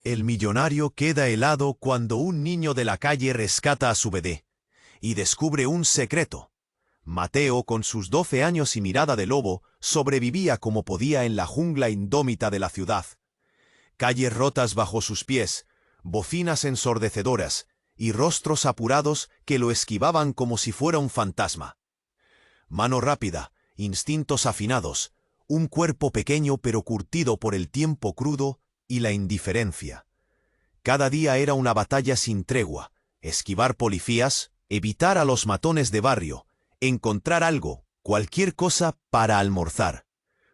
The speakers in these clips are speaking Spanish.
El millonario queda helado cuando un niño de la calle rescata a su bebé y descubre un secreto. Mateo, con sus 12 años y mirada de lobo, sobrevivía como podía en la jungla indómita de la ciudad. Calles rotas bajo sus pies, bocinas ensordecedoras y rostros apurados que lo esquivaban como si fuera un fantasma. Mano rápida, instintos afinados, un cuerpo pequeño pero curtido por el tiempo crudo y la indiferencia. Cada día era una batalla sin tregua: esquivar policías, evitar a los matones de barrio, encontrar algo, cualquier cosa, para almorzar.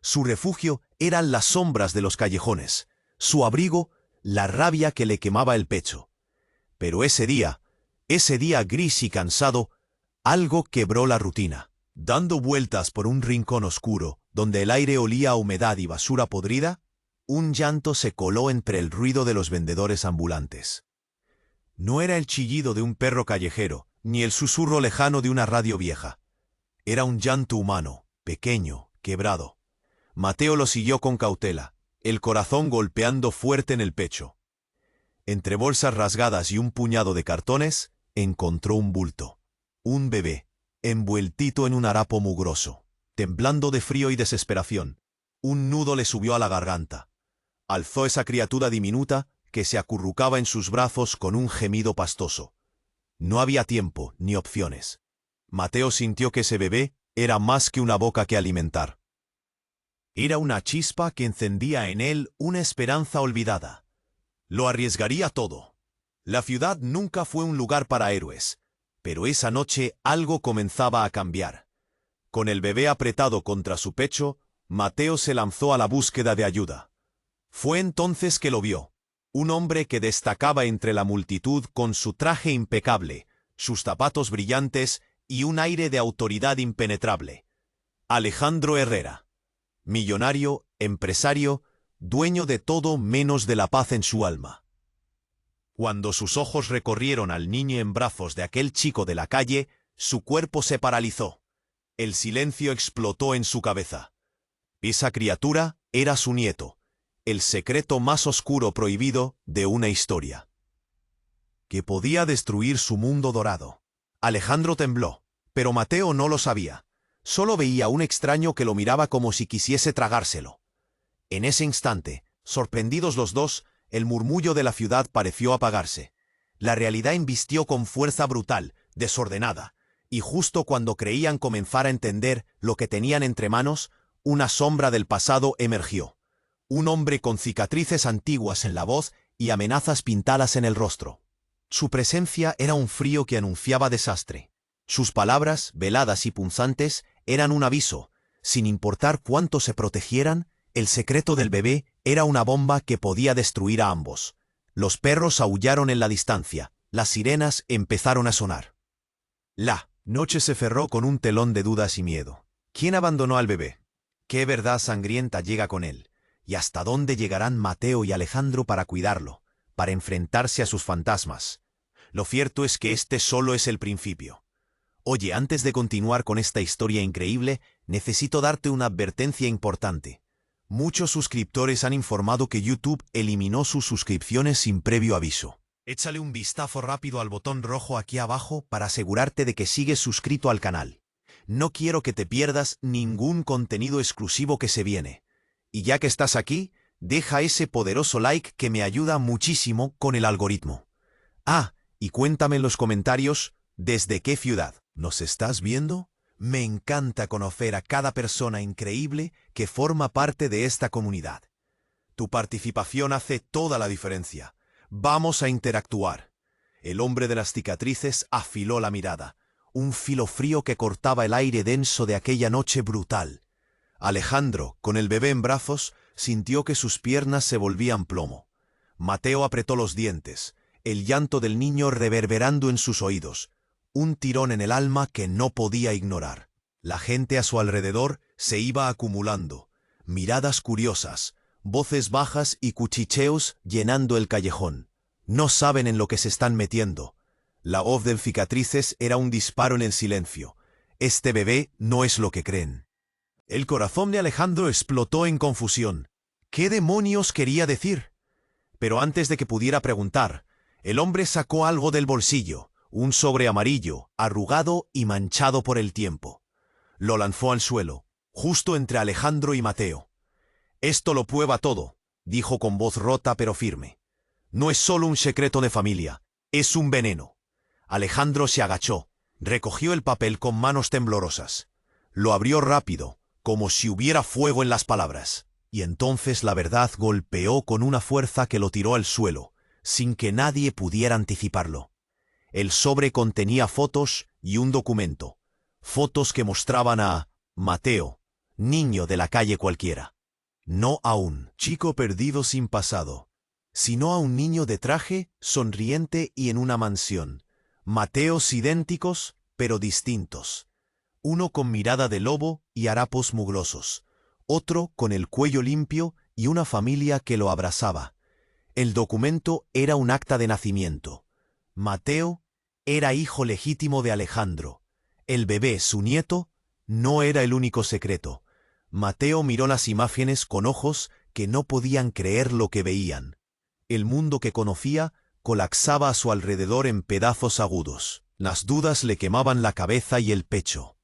Su refugio eran las sombras de los callejones, su abrigo, la rabia que le quemaba el pecho. Pero ese día gris y cansado, algo quebró la rutina. Dando vueltas por un rincón oscuro, donde el aire olía a humedad y basura podrida, un llanto se coló entre el ruido de los vendedores ambulantes. No era el chillido de un perro callejero, ni el susurro lejano de una radio vieja. Era un llanto humano, pequeño, quebrado. Mateo lo siguió con cautela, el corazón golpeando fuerte en el pecho. Entre bolsas rasgadas y un puñado de cartones, encontró un bulto. Un bebé, envueltito en un harapo mugroso, temblando de frío y desesperación. Un nudo le subió a la garganta. Alzó esa criatura diminuta que se acurrucaba en sus brazos con un gemido pastoso. No había tiempo ni opciones. Mateo sintió que ese bebé era más que una boca que alimentar. Era una chispa que encendía en él una esperanza olvidada. Lo arriesgaría todo. La ciudad nunca fue un lugar para héroes, pero esa noche algo comenzaba a cambiar. Con el bebé apretado contra su pecho, Mateo se lanzó a la búsqueda de ayuda. Fue entonces que lo vio. Un hombre que destacaba entre la multitud con su traje impecable, sus zapatos brillantes y un aire de autoridad impenetrable. Alejandro Herrera. Millonario, empresario, dueño de todo menos de la paz en su alma. Cuando sus ojos recorrieron al niño en brazos de aquel chico de la calle, su cuerpo se paralizó. El silencio explotó en su cabeza. Esa criatura era su nieto, el secreto más oscuro prohibido de una historia que podía destruir su mundo dorado. Alejandro tembló, pero Mateo no lo sabía. Solo veía un extraño que lo miraba como si quisiese tragárselo. En ese instante, sorprendidos los dos, el murmullo de la ciudad pareció apagarse. La realidad embistió con fuerza brutal, desordenada, y justo cuando creían comenzar a entender lo que tenían entre manos, una sombra del pasado emergió. Un hombre con cicatrices antiguas en la voz y amenazas pintadas en el rostro. Su presencia era un frío que anunciaba desastre. Sus palabras, veladas y punzantes, eran un aviso. Sin importar cuánto se protegieran, el secreto del bebé era una bomba que podía destruir a ambos. Los perros aullaron en la distancia, las sirenas empezaron a sonar. La noche se cerró con un telón de dudas y miedo. ¿Quién abandonó al bebé? ¿Qué verdad sangrienta llega con él? ¿Y hasta dónde llegarán Mateo y Alejandro para cuidarlo, para enfrentarse a sus fantasmas? Lo cierto es que este solo es el principio. Oye, antes de continuar con esta historia increíble, necesito darte una advertencia importante. Muchos suscriptores han informado que YouTube eliminó sus suscripciones sin previo aviso. Échale un vistazo rápido al botón rojo aquí abajo para asegurarte de que sigues suscrito al canal. No quiero que te pierdas ningún contenido exclusivo que se viene. Y ya que estás aquí, deja ese poderoso like que me ayuda muchísimo con el algoritmo. Ah, y cuéntame en los comentarios desde qué ciudad nos estás viendo. Me encanta conocer a cada persona increíble que forma parte de esta comunidad. Tu participación hace toda la diferencia. Vamos a interactuar. El hombre de las cicatrices afiló la mirada, un filo frío que cortaba el aire denso de aquella noche brutal. Alejandro, con el bebé en brazos, sintió que sus piernas se volvían plomo. Mateo apretó los dientes, el llanto del niño reverberando en sus oídos, un tirón en el alma que no podía ignorar. La gente a su alrededor se iba acumulando, miradas curiosas, voces bajas y cuchicheos llenando el callejón. No saben en lo que se están metiendo. La voz del cicatrices era un disparo en el silencio. Este bebé no es lo que creen. El corazón de Alejandro explotó en confusión. ¿Qué demonios quería decir? Pero antes de que pudiera preguntar, el hombre sacó algo del bolsillo, un sobre amarillo, arrugado y manchado por el tiempo. Lo lanzó al suelo, justo entre Alejandro y Mateo. «Esto lo prueba todo», dijo con voz rota pero firme. «No es solo un secreto de familia, es un veneno». Alejandro se agachó, recogió el papel con manos temblorosas. Lo abrió rápido, como si hubiera fuego en las palabras. Y entonces la verdad golpeó con una fuerza que lo tiró al suelo, sin que nadie pudiera anticiparlo. El sobre contenía fotos y un documento. Fotos que mostraban a Mateo, niño de la calle cualquiera. No a un chico perdido sin pasado, sino a un niño de traje, sonriente y en una mansión. Mateos idénticos, pero distintos. Uno con mirada de lobo y harapos mugrosos. Otro con el cuello limpio y una familia que lo abrazaba. El documento era un acta de nacimiento. Mateo era hijo legítimo de Alejandro. El bebé, su nieto, no era el único secreto. Mateo miró las imágenes con ojos que no podían creer lo que veían. El mundo que conocía colapsaba a su alrededor en pedazos agudos. Las dudas le quemaban la cabeza y el pecho.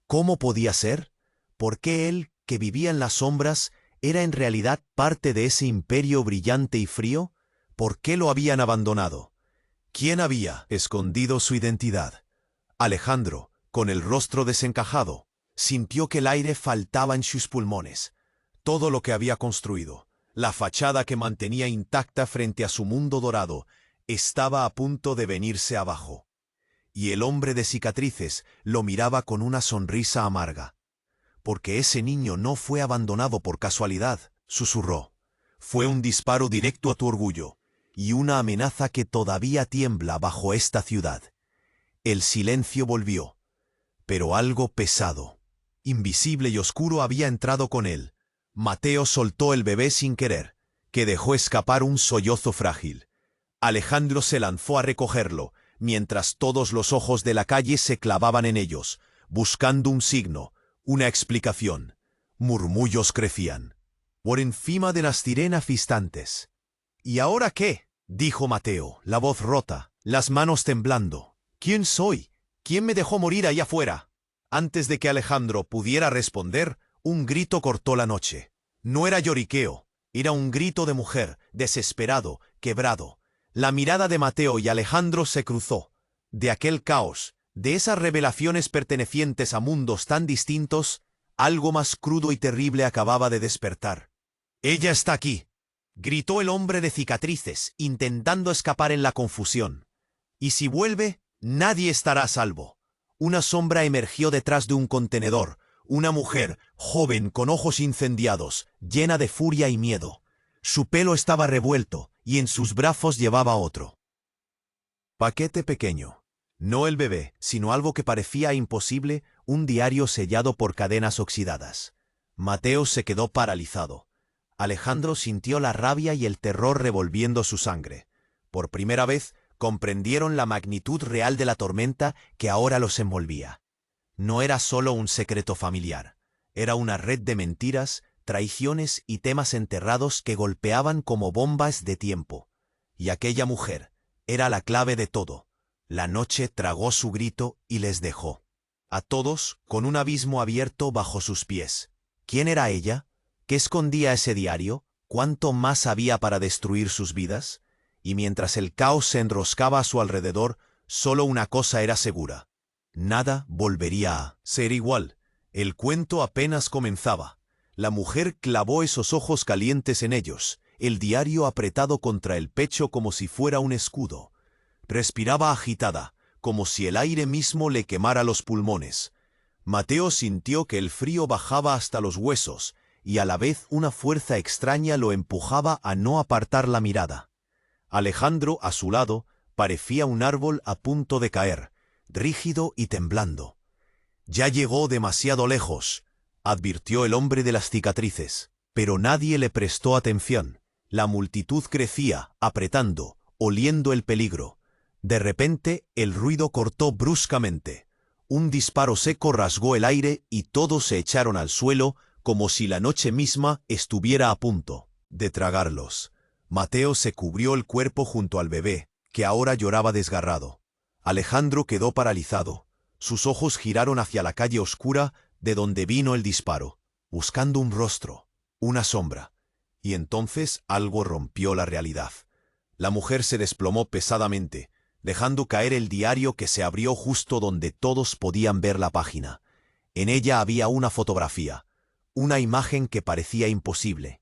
¿Cómo podía ser? ¿Por qué él, que vivía en las sombras, era en realidad parte de ese imperio brillante y frío? ¿Por qué lo habían abandonado? ¿Quién había escondido su identidad? Alejandro, con el rostro desencajado, sintió que el aire faltaba en sus pulmones. Todo lo que había construido, la fachada que mantenía intacta frente a su mundo dorado, estaba a punto de venirse abajo. Y el hombre de cicatrices lo miraba con una sonrisa amarga. «Porque ese niño no fue abandonado por casualidad», susurró. «Fue un disparo directo a tu orgullo, y una amenaza que todavía tiembla bajo esta ciudad». El silencio volvió, pero algo pesado, invisible y oscuro había entrado con él. Mateo soltó el bebé sin querer, que dejó escapar un sollozo frágil. Alejandro se lanzó a recogerlo, mientras todos los ojos de la calle se clavaban en ellos, buscando un signo, una explicación. Murmullos crecían, por encima de las sirenas distantes. «¿Y ahora qué?», dijo Mateo, la voz rota, las manos temblando. «¿Quién soy? ¿Quién me dejó morir allá afuera?». Antes de que Alejandro pudiera responder, un grito cortó la noche. No era lloriqueo, era un grito de mujer, desesperado, quebrado. La mirada de Mateo y Alejandro se cruzó. De aquel caos, de esas revelaciones pertenecientes a mundos tan distintos, algo más crudo y terrible acababa de despertar. «¡Ella está aquí!», gritó el hombre de cicatrices, intentando escapar en la confusión. «Y si vuelve, nadie estará a salvo». Una sombra emergió detrás de un contenedor, una mujer, joven, con ojos incendiados, llena de furia y miedo. Su pelo estaba revuelto, y en sus brazos llevaba otro paquete pequeño. No el bebé, sino algo que parecía imposible, un diario sellado por cadenas oxidadas. Mateo se quedó paralizado. Alejandro sintió la rabia y el terror revolviendo su sangre. Por primera vez, comprendieron la magnitud real de la tormenta que ahora los envolvía. No era solo un secreto familiar, era una red de mentiras, traiciones y temas enterrados que golpeaban como bombas de tiempo. Y aquella mujer era la clave de todo. La noche tragó su grito y les dejó, a todos, con un abismo abierto bajo sus pies. ¿Quién era ella? ¿Qué escondía ese diario? ¿Cuánto más había para destruir sus vidas? Y mientras el caos se enroscaba a su alrededor, solo una cosa era segura: nada volvería a ser igual. El cuento apenas comenzaba. La mujer clavó esos ojos calientes en ellos, el diario apretado contra el pecho como si fuera un escudo. Respiraba agitada, como si el aire mismo le quemara los pulmones. Mateo sintió que el frío bajaba hasta los huesos, y a la vez una fuerza extraña lo empujaba a no apartar la mirada. Alejandro, a su lado, parecía un árbol a punto de caer, rígido y temblando. «Ya llegó demasiado lejos», advirtió el hombre de las cicatrices, pero nadie le prestó atención. La multitud crecía, apretando, oliendo el peligro. De repente, el ruido cortó bruscamente. Un disparo seco rasgó el aire y todos se echaron al suelo como si la noche misma estuviera a punto de tragarlos. Mateo se cubrió el cuerpo junto al bebé, que ahora lloraba desgarrado. Alejandro quedó paralizado. Sus ojos giraron hacia la calle oscura de donde vino el disparo, buscando un rostro, una sombra. Y entonces algo rompió la realidad. La mujer se desplomó pesadamente, dejando caer el diario que se abrió justo donde todos podían ver la página. En ella había una fotografía, una imagen que parecía imposible.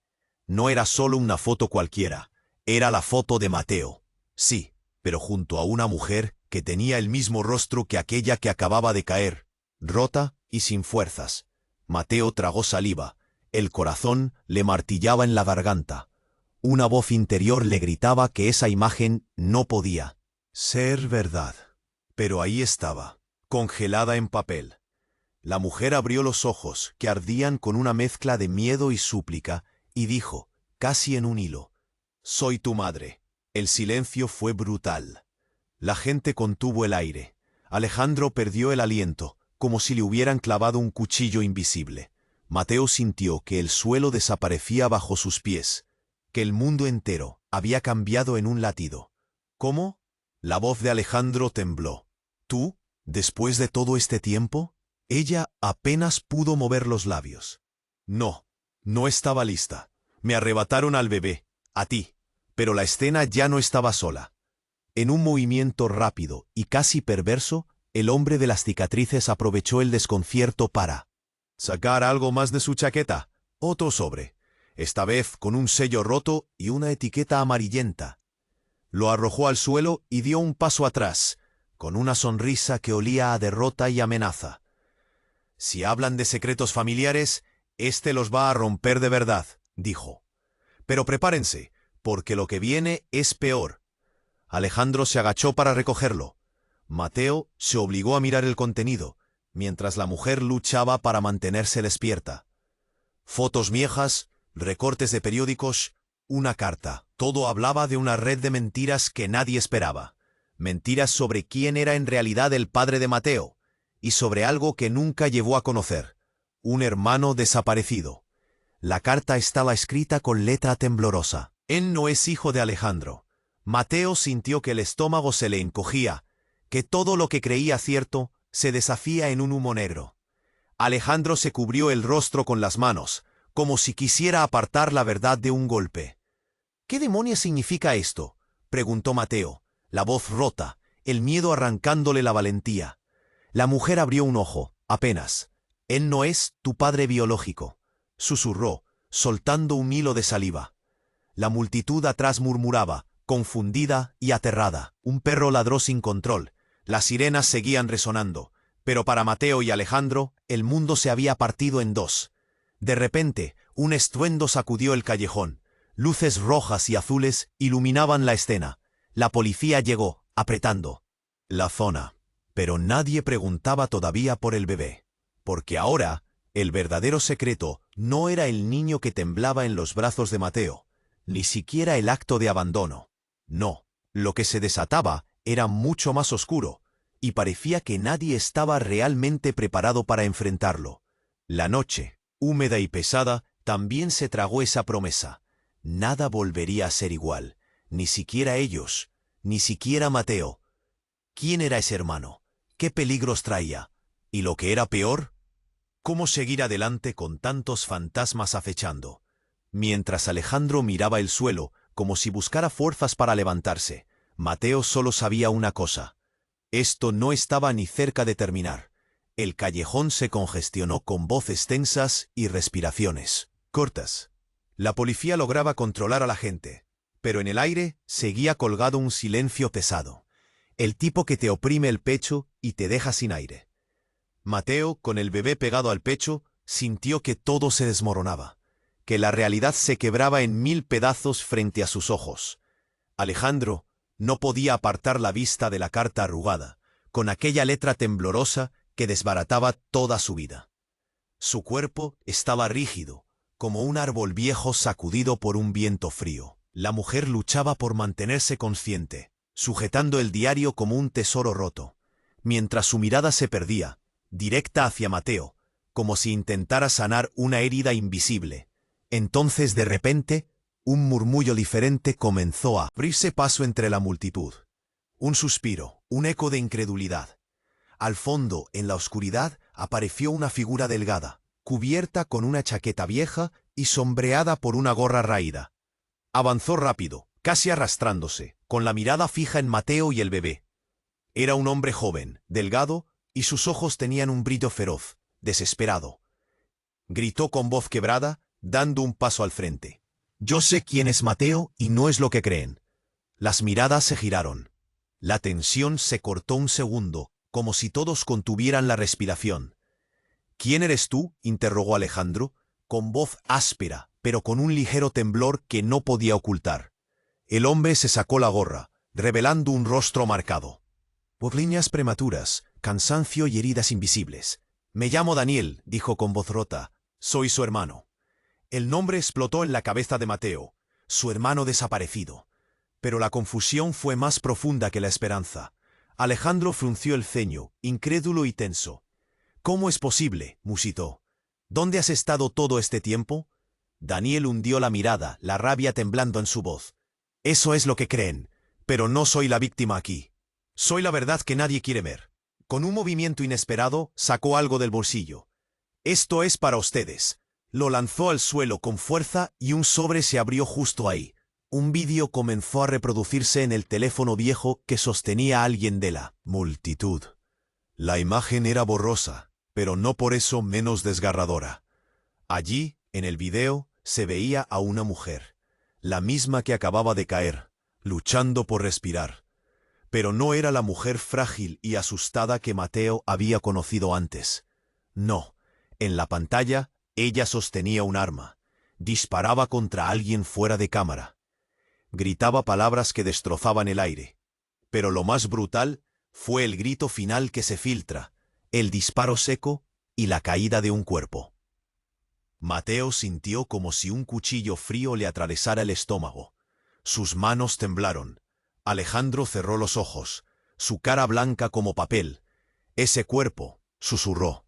No era solo una foto cualquiera, era la foto de Mateo. Sí, pero junto a una mujer que tenía el mismo rostro que aquella que acababa de caer, rota y sin fuerzas. Mateo tragó saliva, el corazón le martillaba en la garganta. Una voz interior le gritaba que esa imagen no podía ser verdad. Pero ahí estaba, congelada en papel. La mujer abrió los ojos, que ardían con una mezcla de miedo y súplica, y dijo, casi en un hilo, «Soy tu madre». El silencio fue brutal. La gente contuvo el aire. Alejandro perdió el aliento, como si le hubieran clavado un cuchillo invisible. Mateo sintió que el suelo desaparecía bajo sus pies, que el mundo entero había cambiado en un latido. ¿Cómo? La voz de Alejandro tembló. ¿Tú? ¿Después de todo este tiempo? Ella apenas pudo mover los labios. No, no estaba lista. Me arrebataron al bebé, a ti. Pero la escena ya no estaba sola. En un movimiento rápido y casi perverso, el hombre de las cicatrices aprovechó el desconcierto para sacar algo más de su chaqueta. Otro sobre, esta vez con un sello roto y una etiqueta amarillenta. Lo arrojó al suelo y dio un paso atrás, con una sonrisa que olía a derrota y amenaza. Si hablan de secretos familiares, este los va a romper de verdad, dijo. Pero prepárense, porque lo que viene es peor. Alejandro se agachó para recogerlo. Mateo se obligó a mirar el contenido, mientras la mujer luchaba para mantenerse despierta. Fotos viejas, recortes de periódicos, una carta. Todo hablaba de una red de mentiras que nadie esperaba. Mentiras sobre quién era en realidad el padre de Mateo, y sobre algo que nunca llevó a conocer, un hermano desaparecido. La carta estaba escrita con letra temblorosa. Él no es hijo de Alejandro. Mateo sintió que el estómago se le encogía, que todo lo que creía cierto se deshacía en un humo negro. Alejandro se cubrió el rostro con las manos, como si quisiera apartar la verdad de un golpe. «¿Qué demonios significa esto?», preguntó Mateo, la voz rota, el miedo arrancándole la valentía. La mujer abrió un ojo, apenas. «Él no es tu padre biológico», susurró, soltando un hilo de saliva. La multitud atrás murmuraba, confundida y aterrada. Un perro ladró sin control. Las sirenas seguían resonando, pero para Mateo y Alejandro el mundo se había partido en dos. De repente, un estruendo sacudió el callejón. Luces rojas y azules iluminaban la escena. La policía llegó, apretando la zona. Pero nadie preguntaba todavía por el bebé. Porque ahora, el verdadero secreto no era el niño que temblaba en los brazos de Mateo, ni siquiera el acto de abandono. No, lo que se desataba era mucho más oscuro, y parecía que nadie estaba realmente preparado para enfrentarlo. La noche, húmeda y pesada, también se tragó esa promesa. Nada volvería a ser igual, ni siquiera ellos, ni siquiera Mateo. ¿Quién era ese hermano? ¿Qué peligros traía? ¿Y lo que era peor? ¿Cómo seguir adelante con tantos fantasmas acechando? Mientras Alejandro miraba el suelo, como si buscara fuerzas para levantarse, Mateo solo sabía una cosa. Esto no estaba ni cerca de terminar. El callejón se congestionó con voces tensas y respiraciones cortas. La policía lograba controlar a la gente, pero en el aire seguía colgado un silencio pesado. El tipo que te oprime el pecho y te deja sin aire. Mateo, con el bebé pegado al pecho, sintió que todo se desmoronaba, que la realidad se quebraba en 1000 pedazos frente a sus ojos. Alejandro no podía apartar la vista de la carta arrugada, con aquella letra temblorosa que desbarataba toda su vida. Su cuerpo estaba rígido, como un árbol viejo sacudido por un viento frío. La mujer luchaba por mantenerse consciente, sujetando el diario como un tesoro roto, mientras su mirada se perdía, directa hacia Mateo, como si intentara sanar una herida invisible. Entonces, de repente, Un murmullo diferente comenzó a abrirse paso entre la multitud. Un suspiro, un eco de incredulidad. Al fondo, en la oscuridad, apareció una figura delgada, cubierta con una chaqueta vieja y sombreada por una gorra raída. Avanzó rápido, casi arrastrándose, con la mirada fija en Mateo y el bebé. Era un hombre joven, delgado, y sus ojos tenían un brillo feroz, desesperado. Gritó con voz quebrada, dando un paso al frente. «Yo sé quién es Mateo y no es lo que creen». Las miradas se giraron. La tensión se cortó un segundo, como si todos contuvieran la respiración. «¿Quién eres tú?», interrogó Alejandro, con voz áspera, pero con un ligero temblor que no podía ocultar. El hombre se sacó la gorra, revelando un rostro marcado. Por líneas prematuras, cansancio y heridas invisibles. «Me llamo Daniel», dijo con voz rota. «Soy su hermano». El nombre explotó en la cabeza de Mateo, su hermano desaparecido. Pero la confusión fue más profunda que la esperanza. Alejandro frunció el ceño, incrédulo y tenso. «¿Cómo es posible?», musitó. «¿Dónde has estado todo este tiempo?». Daniel hundió la mirada, la rabia temblando en su voz. «Eso es lo que creen, pero no soy la víctima aquí. Soy la verdad que nadie quiere ver». Con un movimiento inesperado, sacó algo del bolsillo. «Esto es para ustedes». Lo lanzó al suelo con fuerza y un sobre se abrió justo ahí. Un vídeo comenzó a reproducirse en el teléfono viejo que sostenía alguien de la multitud. La imagen era borrosa, pero no por eso menos desgarradora. Allí, en el video, se veía a una mujer, la misma que acababa de caer, luchando por respirar. Pero no era la mujer frágil y asustada que Mateo había conocido antes. No, en la pantalla, ella sostenía un arma, disparaba contra alguien fuera de cámara. Gritaba palabras que destrozaban el aire. Pero lo más brutal fue el grito final que se filtra, el disparo seco y la caída de un cuerpo. Mateo sintió como si un cuchillo frío le atravesara el estómago. Sus manos temblaron. Alejandro cerró los ojos, su cara blanca como papel. «Ese cuerpo», susurró,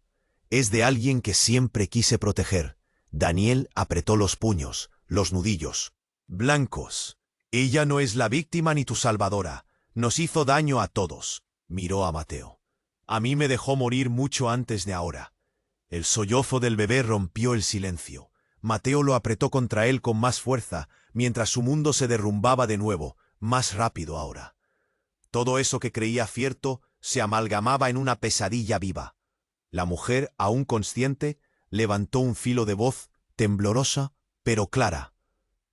«es de alguien que siempre quise proteger». Daniel apretó los puños, los nudillos. «Blancos. Ella no es la víctima ni tu salvadora. Nos hizo daño a todos». Miró a Mateo. «A mí me dejó morir mucho antes de ahora». El sollozo del bebé rompió el silencio. Mateo lo apretó contra él con más fuerza, mientras su mundo se derrumbaba de nuevo, más rápido ahora. Todo eso que creía cierto se amalgamaba en una pesadilla viva. La mujer, aún consciente, levantó un filo de voz, temblorosa, pero clara.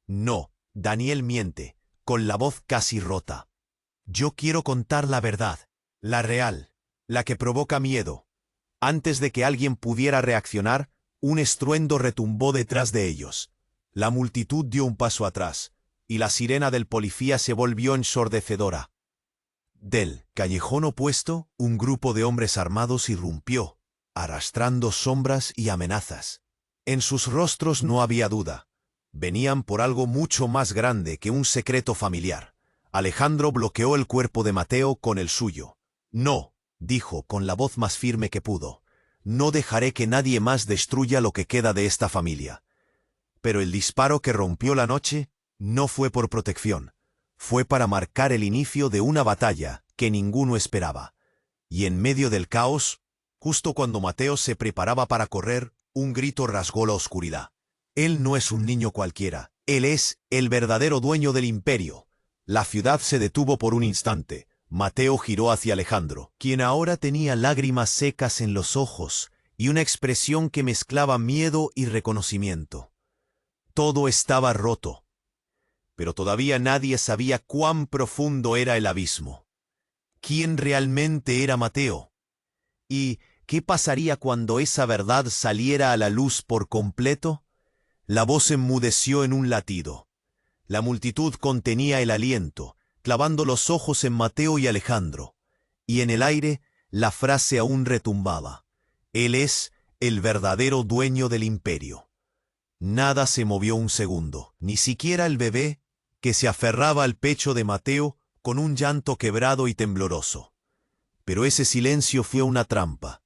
«No, Daniel miente», con la voz casi rota. «Yo quiero contar la verdad, la real, la que provoca miedo». Antes de que alguien pudiera reaccionar, un estruendo retumbó detrás de ellos. La multitud dio un paso atrás, y la sirena del policía se volvió ensordecedora. Del callejón opuesto, un grupo de hombres armados irrumpió, arrastrando sombras y amenazas. En sus rostros no había duda. Venían por algo mucho más grande que un secreto familiar. Alejandro bloqueó el cuerpo de Mateo con el suyo. «No», dijo con la voz más firme que pudo, «no dejaré que nadie más destruya lo que queda de esta familia». Pero el disparo que rompió la noche no fue por protección. Fue para marcar el inicio de una batalla que ninguno esperaba. Y en medio del caos, justo cuando Mateo se preparaba para correr, un grito rasgó la oscuridad. «Él no es un niño cualquiera. Él es el verdadero dueño del imperio». La ciudad se detuvo por un instante. Mateo giró hacia Alejandro, quien ahora tenía lágrimas secas en los ojos y una expresión que mezclaba miedo y reconocimiento. Todo estaba roto, pero todavía nadie sabía cuán profundo era el abismo. ¿Quién realmente era Mateo? ¿Y qué pasaría cuando esa verdad saliera a la luz por completo? La voz enmudeció en un latido. La multitud contenía el aliento, clavando los ojos en Mateo y Alejandro, y en el aire la frase aún retumbaba. «Él es el verdadero dueño del imperio». Nada se movió un segundo, ni siquiera el bebé, que se aferraba al pecho de Mateo con un llanto quebrado y tembloroso. Pero ese silencio fue una trampa.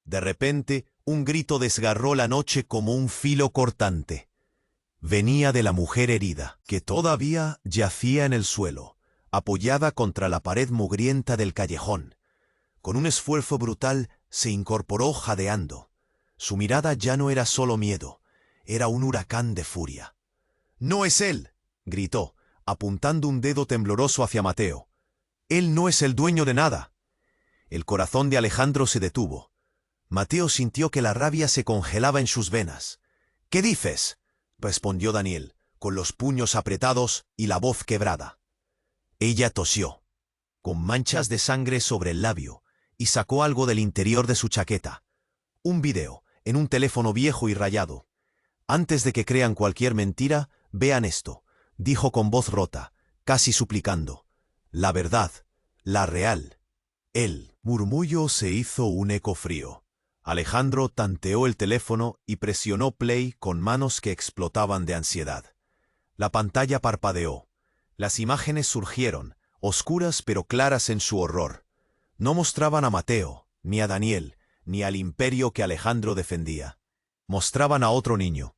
De repente, un grito desgarró la noche como un filo cortante. Venía de la mujer herida, que todavía yacía en el suelo, apoyada contra la pared mugrienta del callejón. Con un esfuerzo brutal se incorporó jadeando. Su mirada ya no era solo miedo, era un huracán de furia. «¡No es él!», gritó, apuntando un dedo tembloroso hacia Mateo. «Él no es el dueño de nada». El corazón de Alejandro se detuvo. Mateo sintió que la rabia se congelaba en sus venas. «¿Qué dices?», respondió Daniel, con los puños apretados y la voz quebrada. Ella tosió, con manchas de sangre sobre el labio, y sacó algo del interior de su chaqueta. Un video, en un teléfono viejo y rayado. «Antes de que crean cualquier mentira, vean esto», dijo con voz rota, casi suplicando. «La verdad, la real». El murmullo se hizo un eco frío. Alejandro tanteó el teléfono y presionó play con manos que explotaban de ansiedad. La pantalla parpadeó. Las imágenes surgieron, oscuras pero claras en su horror. No mostraban a Mateo, ni a Daniel, ni al imperio que Alejandro defendía. Mostraban a otro niño,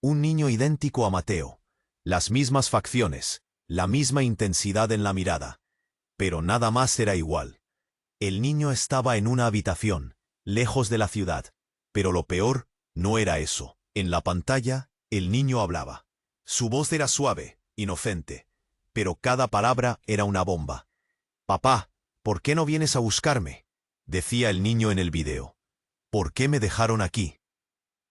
un niño idéntico a Mateo. Las mismas facciones, la misma intensidad en la mirada. Pero nada más era igual. El niño estaba en una habitación, lejos de la ciudad. Pero lo peor no era eso. En la pantalla, el niño hablaba. Su voz era suave, inocente, pero cada palabra era una bomba. «Papá, ¿por qué no vienes a buscarme?», decía el niño en el video. «¿Por qué me dejaron aquí?».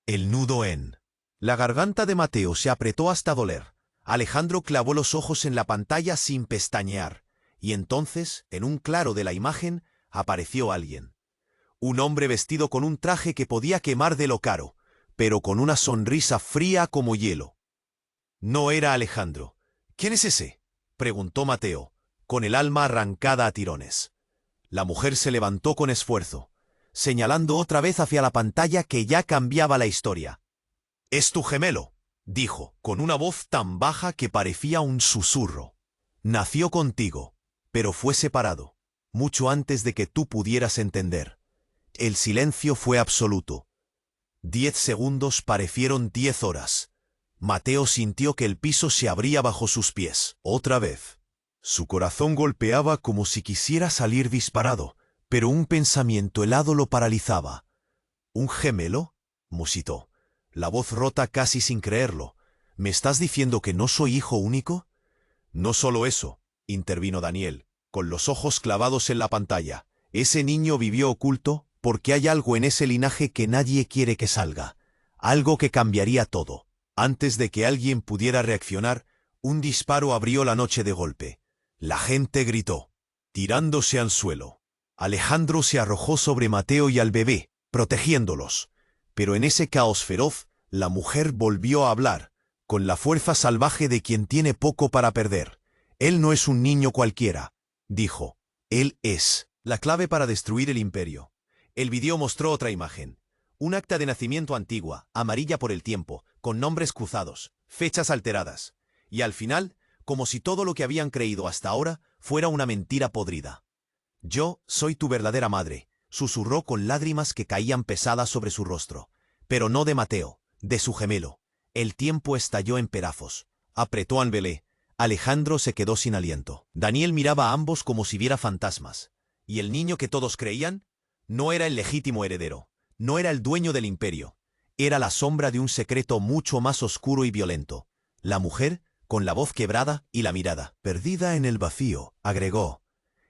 El nudo en la garganta de Mateo se apretó hasta doler. Alejandro clavó los ojos en la pantalla sin pestañear, y entonces, en un claro de la imagen, apareció alguien. Un hombre vestido con un traje que podía quemar de lo caro, pero con una sonrisa fría como hielo. No era Alejandro. «¿Quién es ese?», preguntó Mateo, con el alma arrancada a tirones. La mujer se levantó con esfuerzo, señalando otra vez hacia la pantalla que ya cambiaba la historia. «Es tu gemelo», dijo, con una voz tan baja que parecía un susurro. «Nació contigo, pero fue separado, mucho antes de que tú pudieras entender». El silencio fue absoluto. 10 segundos parecieron 10 horas. Mateo sintió que el piso se abría bajo sus pies. Otra vez. Su corazón golpeaba como si quisiera salir disparado, pero un pensamiento helado lo paralizaba. «¿Un gemelo?», musitó, la voz rota casi sin creerlo. «¿Me estás diciendo que no soy hijo único?». «No solo eso», intervino Daniel, con los ojos clavados en la pantalla. «Ese niño vivió oculto porque hay algo en ese linaje que nadie quiere que salga. Algo que cambiaría todo». Antes de que alguien pudiera reaccionar, un disparo abrió la noche de golpe. La gente gritó, tirándose al suelo. Alejandro se arrojó sobre Mateo y al bebé, protegiéndolos. Pero en ese caos feroz, la mujer volvió a hablar, con la fuerza salvaje de quien tiene poco para perder. «Él no es un niño cualquiera», dijo. «Él es la clave para destruir el imperio». El video mostró otra imagen. Un acta de nacimiento antigua, amarilla por el tiempo, con nombres cruzados, fechas alteradas. Y al final, como si todo lo que habían creído hasta ahora fuera una mentira podrida. «Yo soy tu verdadera madre», susurró con lágrimas que caían pesadas sobre su rostro. Pero no de Mateo, de su gemelo. El tiempo estalló en pedazos. Apretó al bebé. Alejandro se quedó sin aliento. Daniel miraba a ambos como si viera fantasmas. ¿Y el niño que todos creían? No era el legítimo heredero. No era el dueño del imperio. Era la sombra de un secreto mucho más oscuro y violento. La mujer, con la voz quebrada y la mirada perdida en el vacío, agregó: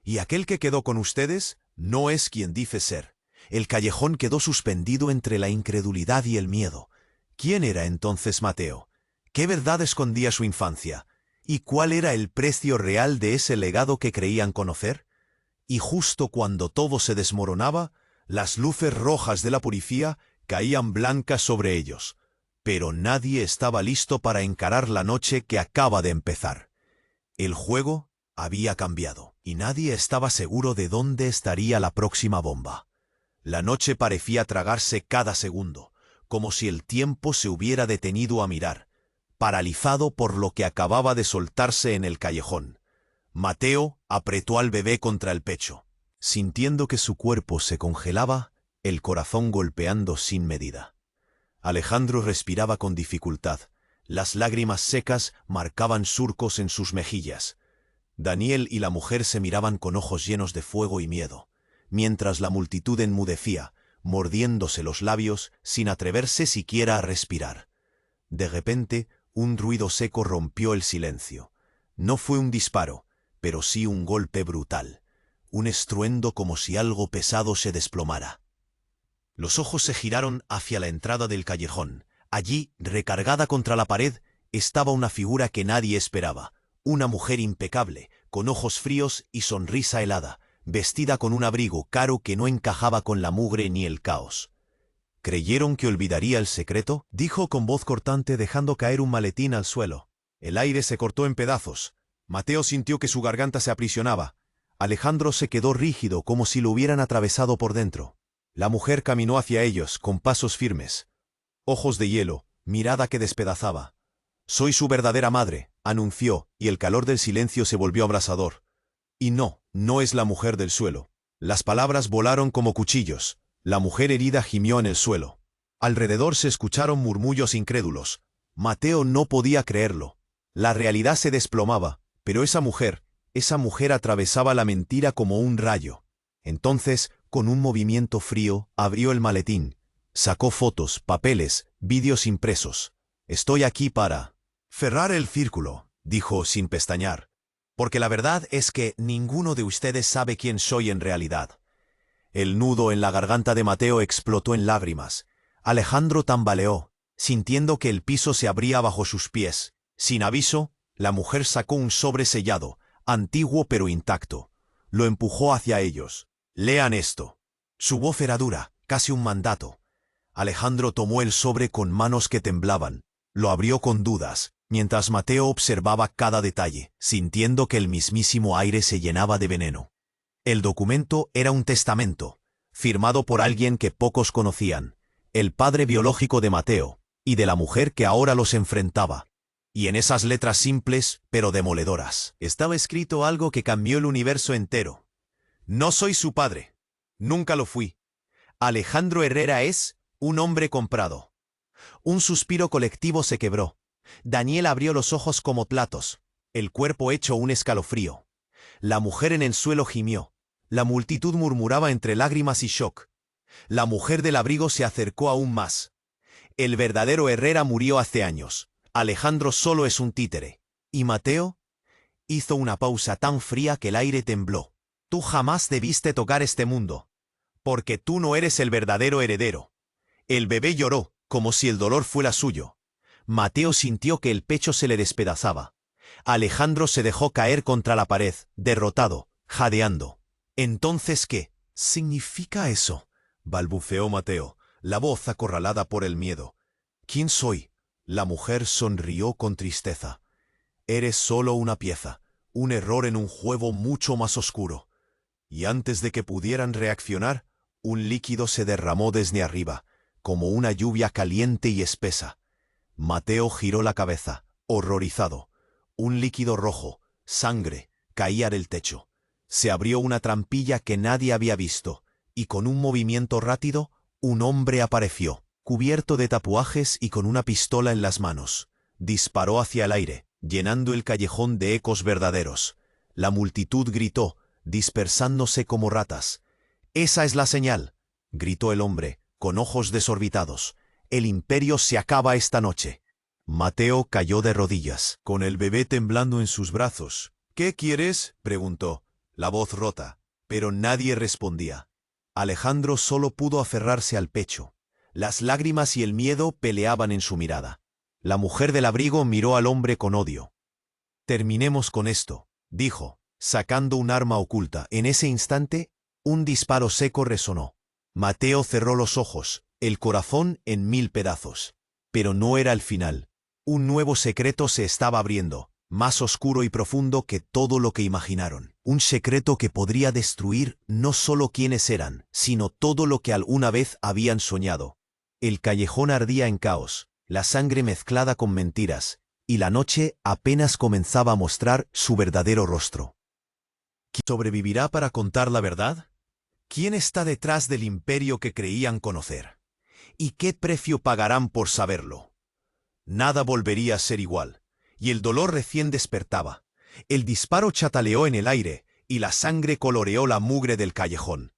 «Y aquel que quedó con ustedes no es quien dice ser». El callejón quedó suspendido entre la incredulidad y el miedo. ¿Quién era entonces Mateo? ¿Qué verdad escondía su infancia? ¿Y cuál era el precio real de ese legado que creían conocer? Y justo cuando todo se desmoronaba, las luces rojas de la policía caían blancas sobre ellos. Pero nadie estaba listo para encarar la noche que acaba de empezar. El juego había cambiado, y nadie estaba seguro de dónde estaría la próxima bomba. La noche parecía tragarse cada segundo, como si el tiempo se hubiera detenido a mirar, paralizado por lo que acababa de soltarse en el callejón. Mateo apretó al bebé contra el pecho, sintiendo que su cuerpo se congelaba, el corazón golpeando sin medida. Alejandro respiraba con dificultad, Las lágrimas secas marcaban surcos en sus mejillas. Daniel y la mujer se miraban con ojos llenos de fuego y miedo, mientras la multitud enmudecía, mordiéndose los labios sin atreverse siquiera a respirar. De repente, un ruido seco rompió el silencio. No fue un disparo, pero sí un golpe brutal. Un estruendo como si algo pesado se desplomara. Los ojos se giraron hacia la entrada del callejón. Allí, recargada contra la pared, estaba una figura que nadie esperaba. Una mujer impecable, con ojos fríos y sonrisa helada, vestida con un abrigo caro que no encajaba con la mugre ni el caos. ¿Creyeron que olvidaría el secreto?, dijo con voz cortante dejando caer un maletín al suelo. El aire se cortó en pedazos. Mateo sintió que su garganta se aprisionaba. Alejandro se quedó rígido como si lo hubieran atravesado por dentro. La mujer caminó hacia ellos con pasos firmes. Ojos de hielo, mirada que despedazaba. «Soy su verdadera madre», anunció, y el calor del silencio se volvió abrasador. «Y no, no es la mujer del suelo». Las palabras volaron como cuchillos. La mujer herida gimió en el suelo. Alrededor se escucharon murmullos incrédulos. Mateo no podía creerlo. La realidad se desplomaba, pero esa mujer atravesaba la mentira como un rayo. Entonces, con un movimiento frío, abrió el maletín. Sacó fotos, papeles, vídeos impresos. «Estoy aquí para cerrar el círculo», dijo sin pestañear. «Porque la verdad es que ninguno de ustedes sabe quién soy en realidad». El nudo en la garganta de Mateo explotó en lágrimas. Alejandro tambaleó, sintiendo que el piso se abría bajo sus pies. Sin aviso, la mujer sacó un sobre sellado, antiguo pero intacto. Lo empujó hacia ellos. «Lean esto». Su voz era dura, casi un mandato. Alejandro tomó el sobre con manos que temblaban. Lo abrió con dudas, mientras Mateo observaba cada detalle, sintiendo que el mismísimo aire se llenaba de veneno. El documento era un testamento, firmado por alguien que pocos conocían, el padre biológico de Mateo, y de la mujer que ahora los enfrentaba. Y en esas letras simples, pero demoledoras, estaba escrito algo que cambió el universo entero. «No soy su padre. Nunca lo fui. Alejandro Herrera es un hombre comprado». Un suspiro colectivo se quebró. Daniel abrió los ojos como platos, el cuerpo hecho un escalofrío. La mujer en el suelo gimió. La multitud murmuraba entre lágrimas y shock. La mujer del abrigo se acercó aún más. «El verdadero Herrera murió hace años. Alejandro solo es un títere». «¿Y Mateo?». Hizo una pausa tan fría que el aire tembló. «Tú jamás debiste tocar este mundo. Porque tú no eres el verdadero heredero». El bebé lloró, como si el dolor fuera suyo. Mateo sintió que el pecho se le despedazaba. Alejandro se dejó caer contra la pared, derrotado, jadeando. «¿Entonces qué significa eso?», balbuceó Mateo, la voz acorralada por el miedo. «¿Quién soy?». La mujer sonrió con tristeza. «Eres solo una pieza, un error en un juego mucho más oscuro». Y antes de que pudieran reaccionar, un líquido se derramó desde arriba, como una lluvia caliente y espesa. Mateo giró la cabeza, horrorizado. Un líquido rojo, sangre, caía del techo. Se abrió una trampilla que nadie había visto, y con un movimiento rápido, un hombre apareció, cubierto de tatuajes y con una pistola en las manos. Disparó hacia el aire, llenando el callejón de ecos verdaderos. La multitud gritó, dispersándose como ratas. «Esa es la señal», gritó el hombre, con ojos desorbitados. «El imperio se acaba esta noche». Mateo cayó de rodillas, con el bebé temblando en sus brazos. «¿Qué quieres?», preguntó, la voz rota, pero nadie respondía. Alejandro solo pudo aferrarse al pecho. Las lágrimas y el miedo peleaban en su mirada. La mujer del abrigo miró al hombre con odio. «Terminemos con esto», dijo, sacando un arma oculta. En ese instante, un disparo seco resonó. Mateo cerró los ojos, el corazón en 1000 pedazos. Pero no era el final. Un nuevo secreto se estaba abriendo, más oscuro y profundo que todo lo que imaginaron. Un secreto que podría destruir no solo quiénes eran, sino todo lo que alguna vez habían soñado. El callejón ardía en caos, la sangre mezclada con mentiras, y la noche apenas comenzaba a mostrar su verdadero rostro. ¿Quién sobrevivirá para contar la verdad? ¿Quién está detrás del imperio que creían conocer? ¿Y qué precio pagarán por saberlo? Nada volvería a ser igual, y el dolor recién despertaba. El disparo chataleó en el aire, y la sangre coloreó la mugre del callejón.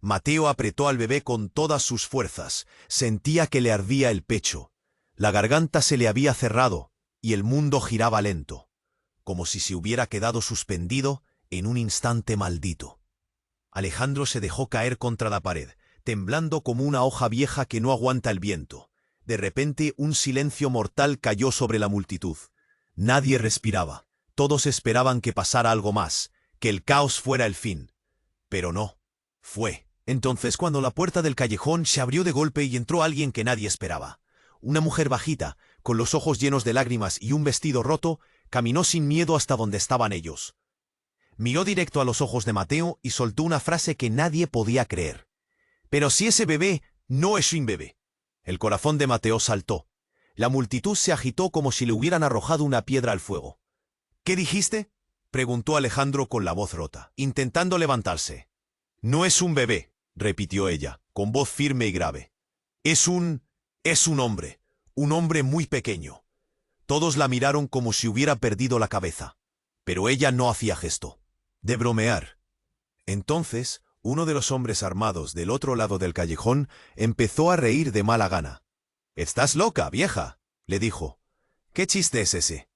Mateo apretó al bebé con todas sus fuerzas, sentía que le ardía el pecho. La garganta se le había cerrado, y el mundo giraba lento, como si se hubiera quedado suspendido en un instante maldito. Alejandro se dejó caer contra la pared, temblando como una hoja vieja que no aguanta el viento. De repente un silencio mortal cayó sobre la multitud. Nadie respiraba. Todos esperaban que pasara algo más, que el caos fuera el fin. Pero no. Fue entonces cuando la puerta del callejón se abrió de golpe y entró alguien que nadie esperaba. Una mujer bajita, con los ojos llenos de lágrimas y un vestido roto, caminó sin miedo hasta donde estaban ellos. Miró directo a los ojos de Mateo y soltó una frase que nadie podía creer. «Pero si ese bebé no es un bebé». El corazón de Mateo saltó. La multitud se agitó como si le hubieran arrojado una piedra al fuego. «¿Qué dijiste?», preguntó Alejandro con la voz rota, intentando levantarse. «No es un bebé», repitió ella, con voz firme y grave. Es un hombre muy pequeño». Todos la miraron como si hubiera perdido la cabeza. Pero ella no hacía gesto de bromear. Entonces, uno de los hombres armados del otro lado del callejón empezó a reír de mala gana. «¿Estás loca, vieja?», le dijo. «¿Qué chiste es ese?».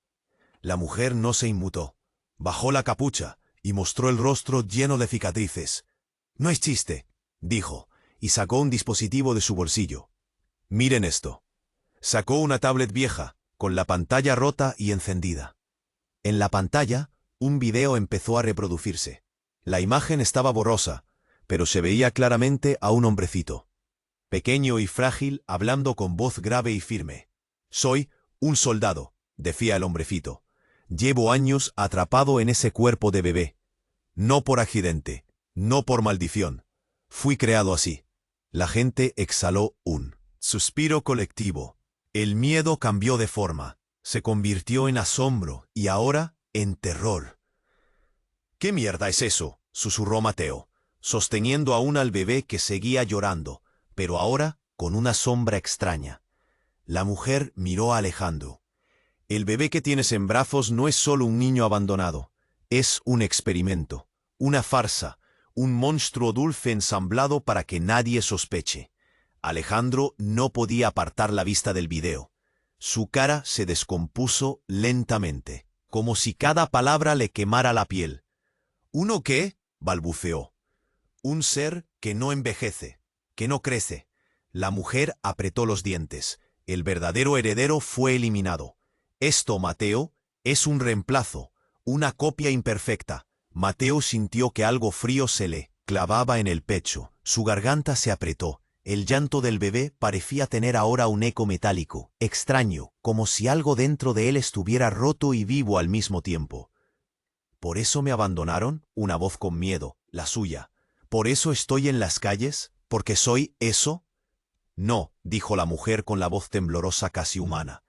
La mujer no se inmutó. Bajó la capucha y mostró el rostro lleno de cicatrices. «No es chiste», dijo, y sacó un dispositivo de su bolsillo. «Miren esto». Sacó una tablet vieja, con la pantalla rota y encendida. En la pantalla, un video empezó a reproducirse. La imagen estaba borrosa, pero se veía claramente a un hombrecito, pequeño y frágil, hablando con voz grave y firme. «Soy un soldado», decía el hombrecito. «Llevo años atrapado en ese cuerpo de bebé. No por accidente, no por maldición. Fui creado así». La gente exhaló un suspiro colectivo. El miedo cambió de forma, se convirtió en asombro y ahora en terror. «¿Qué mierda es eso?», susurró Mateo, sosteniendo aún al bebé que seguía llorando, pero ahora con una sombra extraña. La mujer miró a Alejandro. «El bebé que tienes en brazos no es solo un niño abandonado, es un experimento, una farsa, un monstruo dulce ensamblado para que nadie sospeche». Alejandro no podía apartar la vista del video. Su cara se descompuso lentamente, como si cada palabra le quemara la piel. «¿Uno qué?», balbuceó. «Un ser que no envejece, que no crece». La mujer apretó los dientes. El verdadero heredero fue eliminado. «Esto, Mateo, es un reemplazo, una copia imperfecta». Mateo sintió que algo frío se le clavaba en el pecho. Su garganta se apretó. El llanto del bebé parecía tener ahora un eco metálico, extraño, como si algo dentro de él estuviera roto y vivo al mismo tiempo. «¿Por eso me abandonaron?», una voz con miedo, la suya. «¿Por eso estoy en las calles? ¿Porque soy eso?». «No», dijo la mujer con la voz temblorosa casi humana.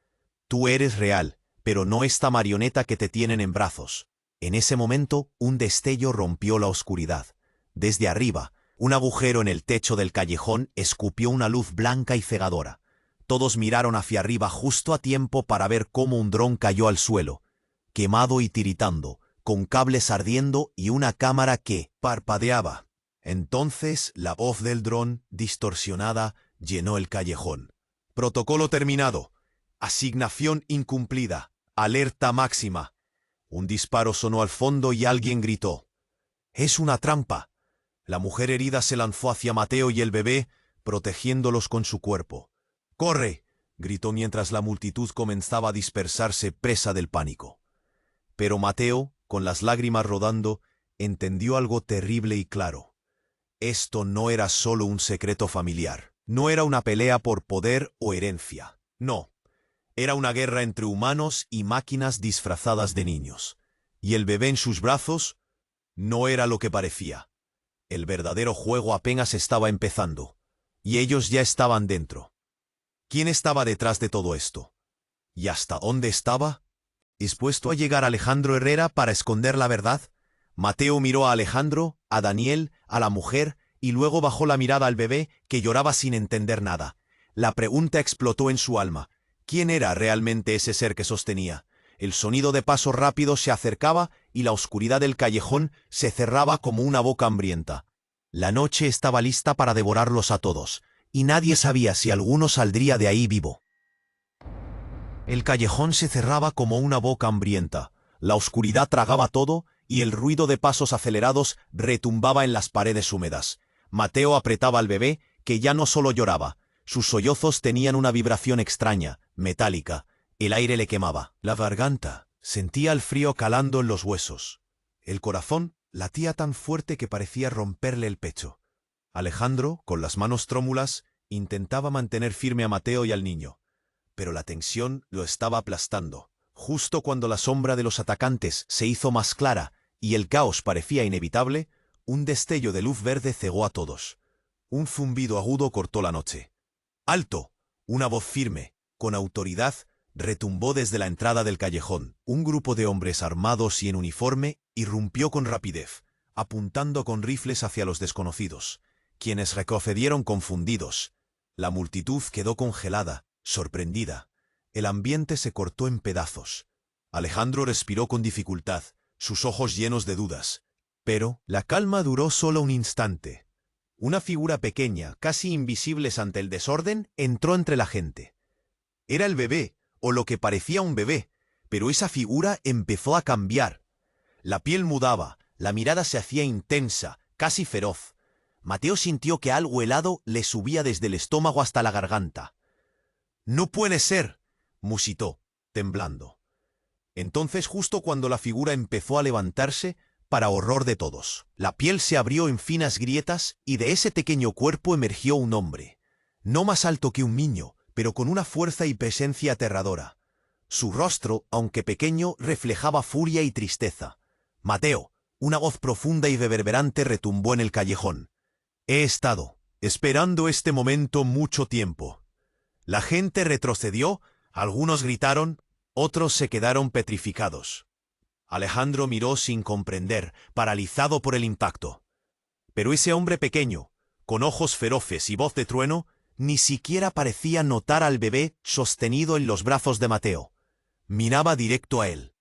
«Tú eres real, pero no esta marioneta que te tienen en brazos». En ese momento, un destello rompió la oscuridad. Desde arriba, un agujero en el techo del callejón escupió una luz blanca y cegadora. Todos miraron hacia arriba justo a tiempo para ver cómo un dron cayó al suelo, quemado y tiritando, con cables ardiendo y una cámara que parpadeaba. Entonces la voz del dron, distorsionada, llenó el callejón. «Protocolo terminado. Asignación incumplida. Alerta máxima». Un disparo sonó al fondo y alguien gritó: «¡Es una trampa!». La mujer herida se lanzó hacia Mateo y el bebé, protegiéndolos con su cuerpo. «¡Corre!», gritó mientras la multitud comenzaba a dispersarse presa del pánico. Pero Mateo, con las lágrimas rodando, entendió algo terrible y claro. Esto no era solo un secreto familiar. No era una pelea por poder o herencia. No. Era una guerra entre humanos y máquinas disfrazadas de niños. Y el bebé en sus brazos no era lo que parecía. El verdadero juego apenas estaba empezando, y ellos ya estaban dentro. ¿Quién estaba detrás de todo esto? ¿Y hasta dónde estaba? ¿Dispuesto a llegar Alejandro Herrera para esconder la verdad? Mateo miró a Alejandro, a Daniel, a la mujer, y luego bajó la mirada al bebé, que lloraba sin entender nada. La pregunta explotó en su alma. ¿Quién era realmente ese ser que sostenía? El sonido de pasos rápidos se acercaba y la oscuridad del callejón se cerraba como una boca hambrienta. La noche estaba lista para devorarlos a todos, y nadie sabía si alguno saldría de ahí vivo. El callejón se cerraba como una boca hambrienta. La oscuridad tragaba todo y el ruido de pasos acelerados retumbaba en las paredes húmedas. Mateo apretaba al bebé, que ya no solo lloraba. Sus sollozos tenían una vibración extraña, metálica. El aire le quemaba la garganta. Sentía el frío calando en los huesos. El corazón latía tan fuerte que parecía romperle el pecho. Alejandro, con las manos trómulas, intentaba mantener firme a Mateo y al niño. Pero la tensión lo estaba aplastando. Justo cuando la sombra de los atacantes se hizo más clara y el caos parecía inevitable, un destello de luz verde cegó a todos. Un zumbido agudo cortó la noche. ¡Alto! Una voz firme, con autoridad, retumbó desde la entrada del callejón. Un grupo de hombres armados y en uniforme irrumpió con rapidez, apuntando con rifles hacia los desconocidos, quienes retrocedieron confundidos. La multitud quedó congelada, sorprendida. El ambiente se cortó en pedazos. Alejandro respiró con dificultad, sus ojos llenos de dudas. Pero la calma duró solo un instante. Una figura pequeña, casi invisible ante el desorden, entró entre la gente. Era el bebé, o lo que parecía un bebé, pero esa figura empezó a cambiar. La piel mudaba, la mirada se hacía intensa, casi feroz. Mateo sintió que algo helado le subía desde el estómago hasta la garganta. «¡No puede ser!», musitó, temblando. Entonces, justo cuando la figura empezó a levantarse, para horror de todos, la piel se abrió en finas grietas y de ese pequeño cuerpo emergió un hombre. No más alto que un niño, pero con una fuerza y presencia aterradora. Su rostro, aunque pequeño, reflejaba furia y tristeza. «Mateo», una voz profunda y reverberante retumbó en el callejón. «He estado esperando este momento mucho tiempo». La gente retrocedió, algunos gritaron, otros se quedaron petrificados. Alejandro miró sin comprender, paralizado por el impacto. Pero ese hombre pequeño, con ojos feroces y voz de trueno, ni siquiera parecía notar al bebé sostenido en los brazos de Mateo. Miraba directo a él.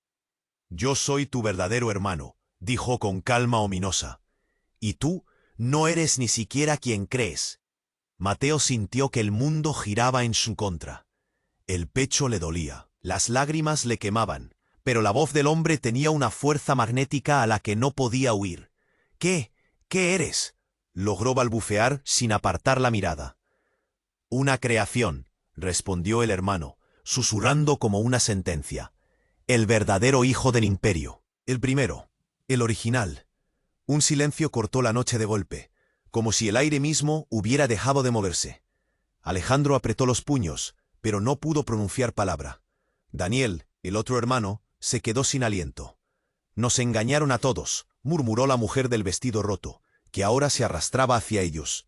«Yo soy tu verdadero hermano», dijo con calma ominosa. «Y tú no eres ni siquiera quien crees». Mateo sintió que el mundo giraba en su contra. El pecho le dolía, las lágrimas le quemaban, pero la voz del hombre tenía una fuerza magnética a la que no podía huir. «¿Qué? ¿Qué eres?», logró balbucear sin apartar la mirada. «Una creación», respondió el hermano, susurrando como una sentencia. «El verdadero hijo del imperio. El primero. El original». Un silencio cortó la noche de golpe, como si el aire mismo hubiera dejado de moverse. Alejandro apretó los puños, pero no pudo pronunciar palabra. Daniel, el otro hermano, se quedó sin aliento. «Nos engañaron a todos», murmuró la mujer del vestido roto, que ahora se arrastraba hacia ellos.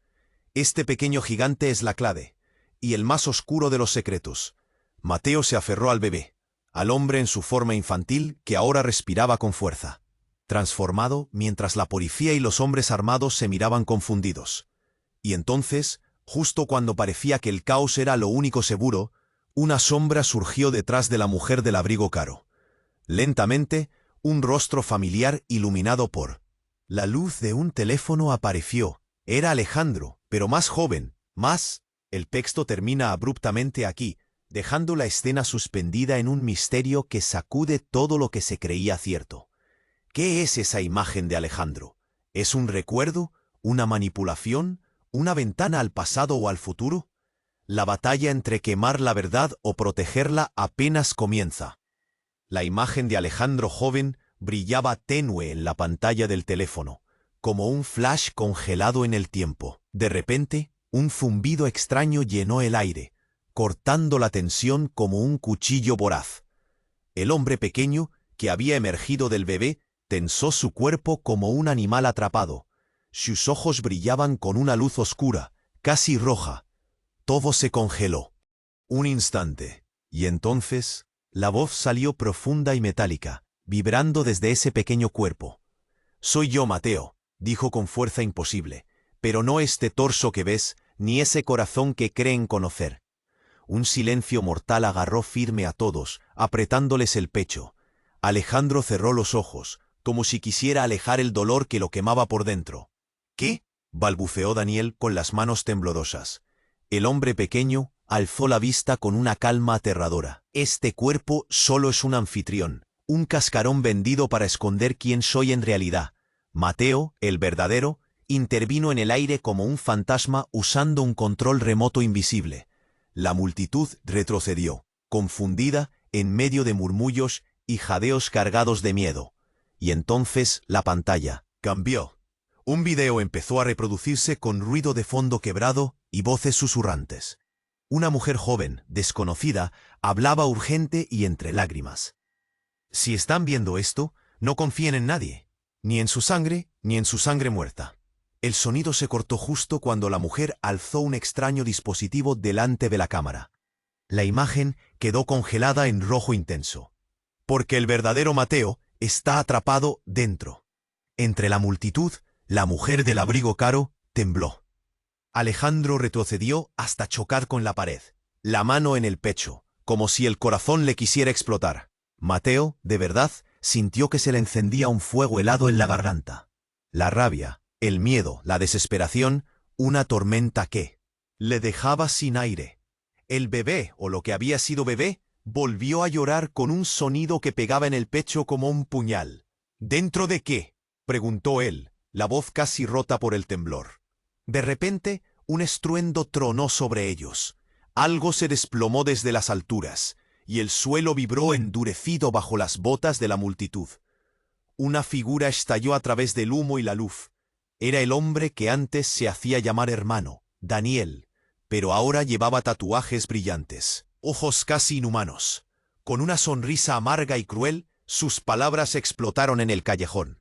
«Este pequeño gigante es la clave, y el más oscuro de los secretos». Mateo se aferró al bebé, al hombre en su forma infantil que ahora respiraba con fuerza, transformado mientras la policía y los hombres armados se miraban confundidos. Y entonces, justo cuando parecía que el caos era lo único seguro, una sombra surgió detrás de la mujer del abrigo caro. Lentamente, un rostro familiar iluminado por la luz de un teléfono apareció. Era Alejandro, pero más joven, más... El texto termina abruptamente aquí, dejando la escena suspendida en un misterio que sacude todo lo que se creía cierto. ¿Qué es esa imagen de Alejandro? ¿Es un recuerdo? ¿Una manipulación? ¿Una ventana al pasado o al futuro? La batalla entre quemar la verdad o protegerla apenas comienza. La imagen de Alejandro joven brillaba tenue en la pantalla del teléfono, como un flash congelado en el tiempo. De repente, un zumbido extraño llenó el aire, cortando la tensión como un cuchillo voraz. El hombre pequeño, que había emergido del bebé, tensó su cuerpo como un animal atrapado. Sus ojos brillaban con una luz oscura, casi roja. Todo se congeló. Un instante, y entonces, la voz salió profunda y metálica, vibrando desde ese pequeño cuerpo. «Soy yo, Mateo», dijo con fuerza imposible, «pero no este torso que ves, ni ese corazón que creen conocer. Un silencio mortal agarró firme a todos, apretándoles el pecho. Alejandro cerró los ojos, como si quisiera alejar el dolor que lo quemaba por dentro. ¿Qué? Balbuceó Daniel con las manos temblorosas. El hombre pequeño alzó la vista con una calma aterradora. Este cuerpo solo es un anfitrión, un cascarón vendido para esconder quién soy en realidad. Mateo, el verdadero, intervino en el aire como un fantasma usando un control remoto invisible. La multitud retrocedió, confundida, en medio de murmullos y jadeos cargados de miedo. Y entonces la pantalla cambió. Un video empezó a reproducirse con ruido de fondo quebrado y voces susurrantes. Una mujer joven, desconocida, hablaba urgente y entre lágrimas. Si están viendo esto, no confíen en nadie, ni en su sangre, ni en su sangre muerta. El sonido se cortó justo cuando la mujer alzó un extraño dispositivo delante de la cámara. La imagen quedó congelada en rojo intenso. Porque el verdadero Mateo está atrapado dentro. Entre la multitud, la mujer del abrigo caro tembló. Alejandro retrocedió hasta chocar con la pared, la mano en el pecho, como si el corazón le quisiera explotar. Mateo, de verdad, sintió que se le encendía un fuego helado en la garganta. La rabia, el miedo, la desesperación, una tormenta que le dejaba sin aire. El bebé, o lo que había sido bebé, volvió a llorar con un sonido que pegaba en el pecho como un puñal. ¿Dentro de qué?, preguntó él, la voz casi rota por el temblor. De repente, un estruendo tronó sobre ellos. Algo se desplomó desde las alturas, y el suelo vibró endurecido bajo las botas de la multitud. Una figura estalló a través del humo y la luz. Era el hombre que antes se hacía llamar hermano, Daniel, pero ahora llevaba tatuajes brillantes, ojos casi inhumanos. Con una sonrisa amarga y cruel, sus palabras explotaron en el callejón.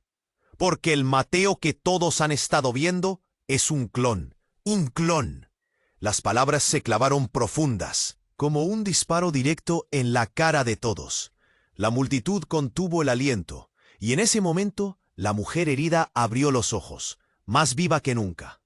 Porque el Mateo que todos han estado viendo es un clon, un clon. Las palabras se clavaron profundas, como un disparo directo en la cara de todos. La multitud contuvo el aliento, y en ese momento la mujer herida abrió los ojos, más viva que nunca.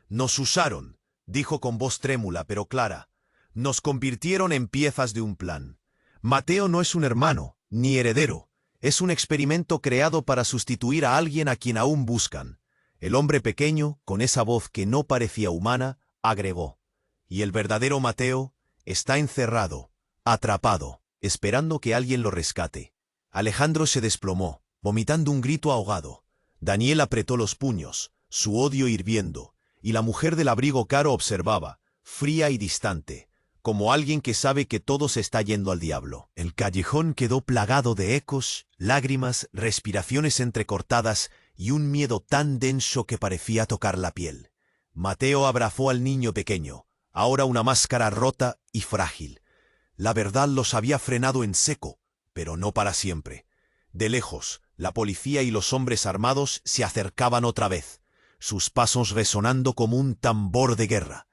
Nos usaron, dijo con voz trémula pero clara. Nos convirtieron en piezas de un plan. Mateo no es un hermano, ni heredero. Es un experimento creado para sustituir a alguien a quien aún buscan. El hombre pequeño, con esa voz que no parecía humana, agregó. Y el verdadero Mateo está encerrado, atrapado, esperando que alguien lo rescate. Alejandro se desplomó, vomitando un grito ahogado. Daniel apretó los puños, su odio hirviendo, y la mujer del abrigo caro observaba, fría y distante, como alguien que sabe que todo se está yendo al diablo. El callejón quedó plagado de ecos, lágrimas, respiraciones entrecortadas y un miedo tan denso que parecía tocar la piel. Mateo abrazó al niño pequeño, ahora una máscara rota y frágil. La verdad los había frenado en seco, pero no para siempre. De lejos, la policía y los hombres armados se acercaban otra vez, sus pasos resonando como un tambor de guerra.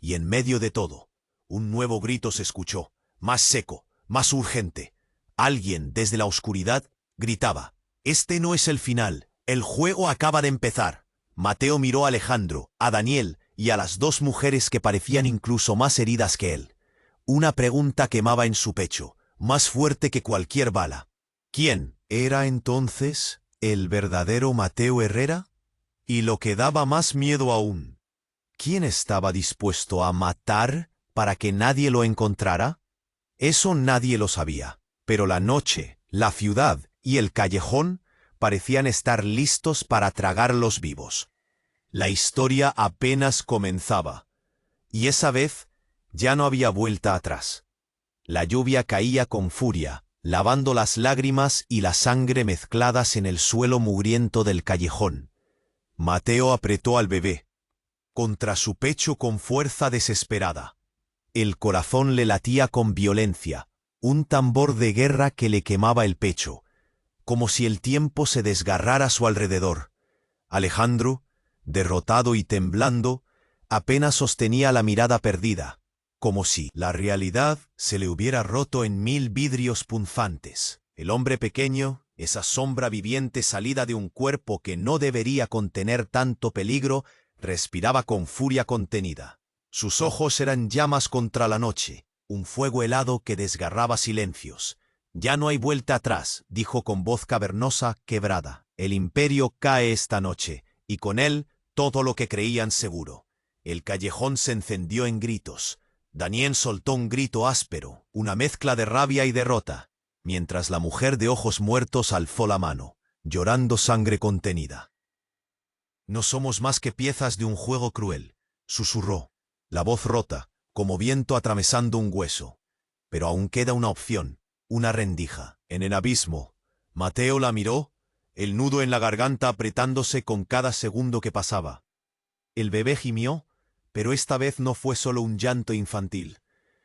Y en medio de todo, un nuevo grito se escuchó, más seco, más urgente. Alguien, desde la oscuridad, gritaba, «Este no es el final, el juego acaba de empezar». Mateo miró a Alejandro, a Daniel y a las dos mujeres que parecían incluso más heridas que él. Una pregunta quemaba en su pecho, más fuerte que cualquier bala. ¿Quién era entonces el verdadero Mateo Herrera? Y lo que daba más miedo aún, ¿quién estaba dispuesto a matar para que nadie lo encontrara? Eso nadie lo sabía, pero la noche, la ciudad y el callejón parecían estar listos para tragarlos vivos. La historia apenas comenzaba, y esa vez ya no había vuelta atrás. La lluvia caía con furia, lavando las lágrimas y la sangre mezcladas en el suelo mugriento del callejón. Mateo apretó al bebé contra su pecho con fuerza desesperada. El corazón le latía con violencia, un tambor de guerra que le quemaba el pecho, como si el tiempo se desgarrara a su alrededor. Alejandro, derrotado y temblando, apenas sostenía la mirada perdida, como si la realidad se le hubiera roto en 1000 vidrios punzantes. El hombre pequeño, esa sombra viviente salida de un cuerpo que no debería contener tanto peligro, respiraba con furia contenida. Sus ojos eran llamas contra la noche, un fuego helado que desgarraba silencios. Ya no hay vuelta atrás, dijo con voz cavernosa, quebrada. El imperio cae esta noche, y con él todo lo que creían seguro. El callejón se encendió en gritos. Daniel soltó un grito áspero, una mezcla de rabia y derrota, mientras la mujer de ojos muertos alzó la mano, llorando sangre contenida. «No somos más que piezas de un juego cruel», susurró, la voz rota, como viento atravesando un hueso. «Pero aún queda una opción, una rendija». En el abismo, Mateo la miró, el nudo en la garganta apretándose con cada segundo que pasaba. El bebé gimió, pero esta vez no fue solo un llanto infantil,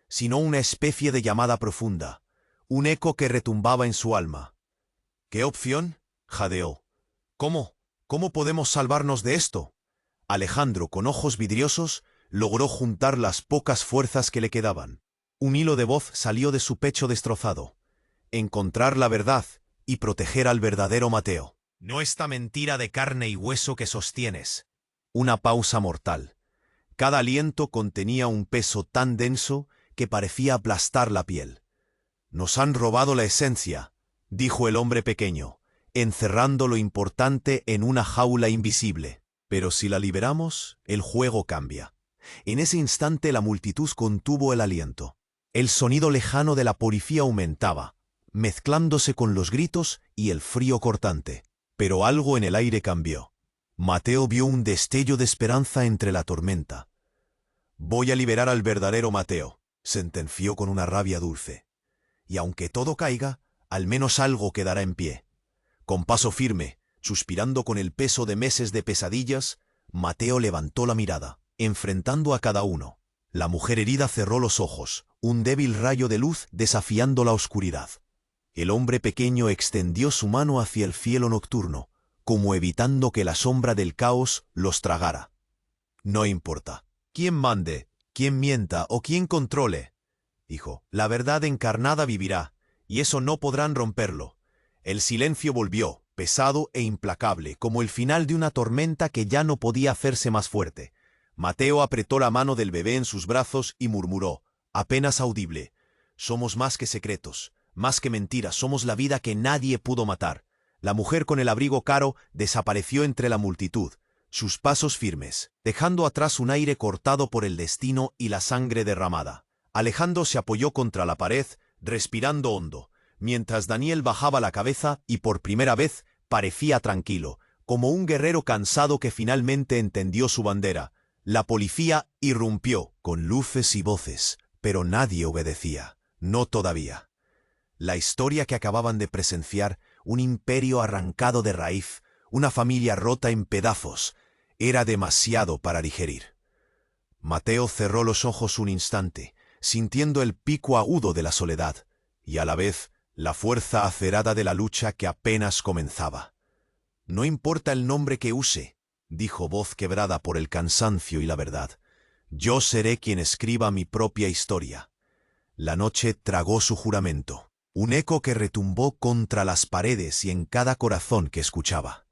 sino una especie de llamada profunda, un eco que retumbaba en su alma. «¿Qué opción?», jadeó. «¿Cómo? ¿Cómo podemos salvarnos de esto?». Alejandro, con ojos vidriosos, logró juntar las pocas fuerzas que le quedaban. Un hilo de voz salió de su pecho destrozado. «Encontrar la verdad y proteger al verdadero Mateo. No esta mentira de carne y hueso que sostienes». Una pausa mortal. Cada aliento contenía un peso tan denso que parecía aplastar la piel. «Nos han robado la esencia», dijo el hombre pequeño, encerrando lo importante en una jaula invisible. «Pero si la liberamos, el juego cambia». En ese instante la multitud contuvo el aliento. El sonido lejano de la policía aumentaba, mezclándose con los gritos y el frío cortante. Pero algo en el aire cambió. Mateo vio un destello de esperanza entre la tormenta. «Voy a liberar al verdadero Mateo», sentenció con una rabia dulce. «Y aunque todo caiga, al menos algo quedará en pie». Con paso firme, suspirando con el peso de meses de pesadillas, Mateo levantó la mirada, enfrentando a cada uno. La mujer herida cerró los ojos, un débil rayo de luz desafiando la oscuridad. El hombre pequeño extendió su mano hacia el cielo nocturno, como evitando que la sombra del caos los tragara. «No importa quién mande, quién mienta o quién controle», dijo, «la verdad encarnada vivirá, y eso no podrán romperlo». El silencio volvió, pesado e implacable, como el final de una tormenta que ya no podía hacerse más fuerte. Mateo apretó la mano del bebé en sus brazos y murmuró, apenas audible, «Somos más que secretos, más que mentiras, somos la vida que nadie pudo matar». La mujer con el abrigo caro desapareció entre la multitud, sus pasos firmes, dejando atrás un aire cortado por el destino y la sangre derramada. Alejandro se apoyó contra la pared, respirando hondo, mientras Daniel bajaba la cabeza y por primera vez parecía tranquilo, como un guerrero cansado que finalmente entendió su bandera. La policía irrumpió con luces y voces, pero nadie obedecía. No todavía. La historia que acababan de presenciar, un imperio arrancado de raíz, una familia rota en pedazos, era demasiado para digerir. Mateo cerró los ojos un instante, sintiendo el pico agudo de la soledad, y a la vez la fuerza acerada de la lucha que apenas comenzaba. «No importa el nombre que use», dijo voz quebrada por el cansancio y la verdad. «Yo seré quien escriba mi propia historia». La noche tragó su juramento, un eco que retumbó contra las paredes y en cada corazón que escuchaba.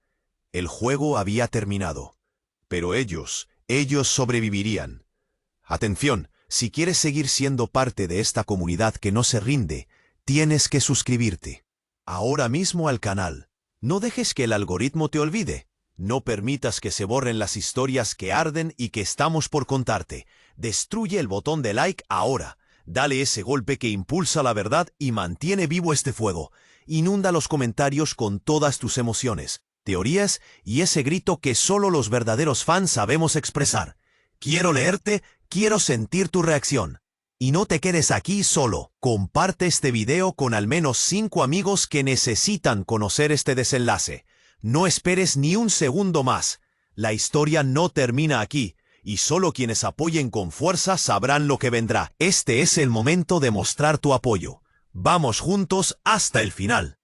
El juego había terminado, pero ellos sobrevivirían. Atención, si quieres seguir siendo parte de esta comunidad que no se rinde, tienes que suscribirte ahora mismo al canal. No dejes que el algoritmo te olvide. No permitas que se borren las historias que arden y que estamos por contarte. Destruye el botón de like ahora. Dale ese golpe que impulsa la verdad y mantiene vivo este fuego. Inunda los comentarios con todas tus emociones, teorías y ese grito que solo los verdaderos fans sabemos expresar. Quiero leerte, quiero sentir tu reacción. Y no te quedes aquí solo. Comparte este video con al menos 5 amigos que necesitan conocer este desenlace. No esperes ni un segundo más. La historia no termina aquí, y solo quienes apoyen con fuerza sabrán lo que vendrá. Este es el momento de mostrar tu apoyo. Vamos juntos hasta el final.